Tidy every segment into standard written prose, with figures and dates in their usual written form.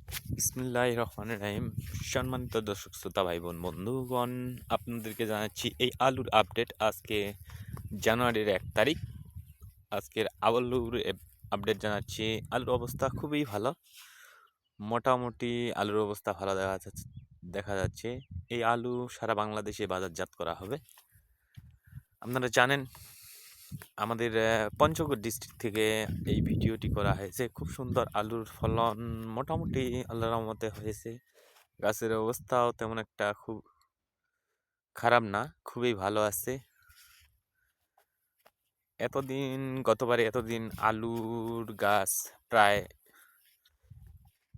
বিসমিল্লাহির রহমানির রহিম। সম্মানিত দর্শক শ্রোতা ভাই বোন বন্ধুগণ, আপনাদেরকে জানাচ্ছি এই আলুর আপডেট। আজকে জানুয়ারির 1 তারিখ। আজকের আলুর আপডেট জানাচ্ছি। আলুর অবস্থা খুবই ভালো, মোটামুটি আলুর অবস্থা ভালো দেখা যাচ্ছে। এই আলু সারা বাংলাদেশে বাজারজাত করা হবে। আপনারা জানেন আমাদের পঞ্চগড় ডিস্ট্রিক্ট থেকে এই ভিডিওটি করা হয়েছে। খুব সুন্দর আলুর ফলন মোটামুটি আল্লাহর রহমতে হয়েছে। গাছের অবস্থাও তেমন একটা খুব খারাপ না, খুবই ভালো আছে। গতবারে এতদিন আলুর গাছ প্রায়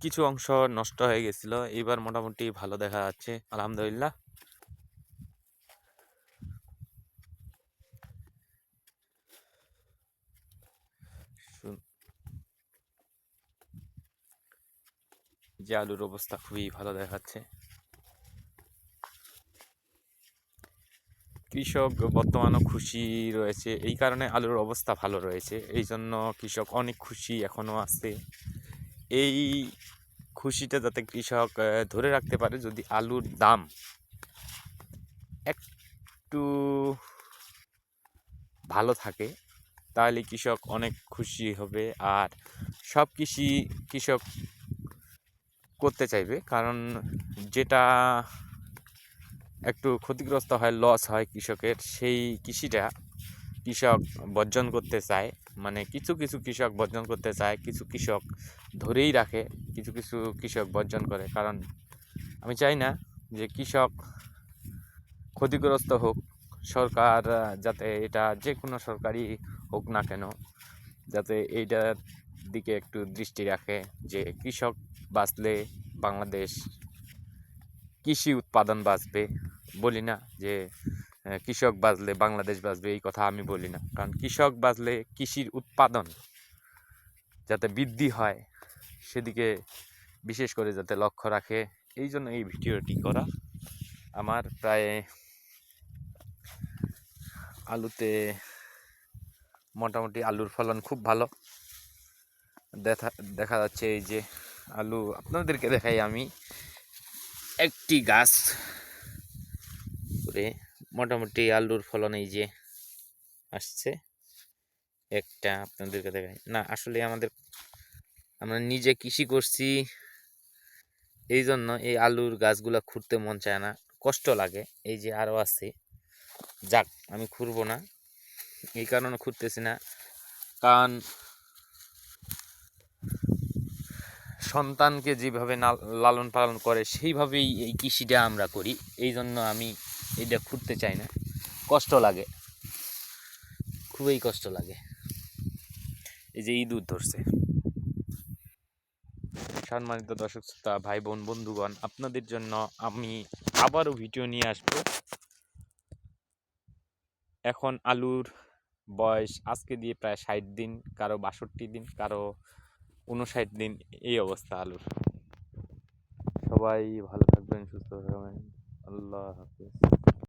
কিছু অংশ নষ্ট হয়ে গেছিল, এবার মোটামুটি ভালো দেখা যাচ্ছে আলহামদুলিল্লাহ। যে আলুর অবস্থা খুবই ভালো দেখাচ্ছে। কৃষক বর্তমানও খুশি রয়েছে, এই কারণে আলুর অবস্থা ভালো রয়েছে, এই জন্য কৃষক অনেক খুশি এখনও আছে। এই খুশিটা যাতে কৃষক ধরে রাখতে পারে, যদি আলুর দাম একটু ভালো থাকে তাহলে কৃষক অনেক খুশি হবে। আর সব কৃষক করতে চাইবে, কারণ যেটা একটু ক্ষতিগ্রস্ত হয়, লস হয় কৃষকের, সেই কৃষিটা কৃষক বর্জন করতে চায়। মানে কিছু কিছু কৃষক বর্জন করতে চায়, কিছু কৃষক ধরেই রাখে, কিছু কিছু কৃষক বর্জন করে। কারণ আমি চাই না যে কৃষক ক্ষতিগ্রস্ত হোক। সরকার যাতে, এটা যে কোনো সরকারি হোক না কেন, যাতে এইটার দিকে একটু দৃষ্টি রাখে যে কৃষক বাঁচলে বাংলাদেশ কৃষি উৎপাদন বাঁচবে। বলি না যে কৃষক বাঁচলে বাংলাদেশ বাঁচবে, এই কথা আমি বলি না। কারণ কৃষক বাঁচলে কৃষির উৎপাদন যাতে বৃদ্ধি হয়, সেদিকে বিশেষ করে যাতে লক্ষ্য রাখে, এই জন্য এই ভিডিওটি করা। আমার প্রায় আলুতে মোটামুটি আলুর ফলন খুব ভালো দেখা যাচ্ছে। এই যে আলু আপনাদেরকে দেখাই, আমি একটি গাছ করে মোটামুটি আলুর ফলন এই যে আসছে একটা, আপনাদেরকে দেখাই না। আসলে আমরা নিজে কৃষি করছি, এই জন্য এই আলুর গাছগুলা খুঁড়তে মন চায় না, কষ্ট লাগে। এই যে আরও আছে, যাক আমি খুঁড়বো না, এই কারণে খুঁড়তেছি না। কারণ সন্তানকে যেভাবে লালন পালন করে সেইভাবেই এই কৃষিটা আমরা করি, এই জন্য আমি এইটা খুঁড়তে চাই না। কষ্ট লাগে, খুবই কষ্ট লাগে। এই যে ইঁদুর ধরছে। সম্মানিত দর্শক শ্রোতা ভাই বোন বন্ধুগণ, আপনাদের জন্য আমি আবারও ভিডিও নিয়ে আসবো। এখন আলুর বয়স আজকে দিয়ে প্রায় 60 দিন, কারো 62 দিন, কারো 59 দিন, এই অবস্থা আলুর। সবাই ভালো থাকবেন, সুস্থ থাকবেন। আল্লাহ হাফেজ।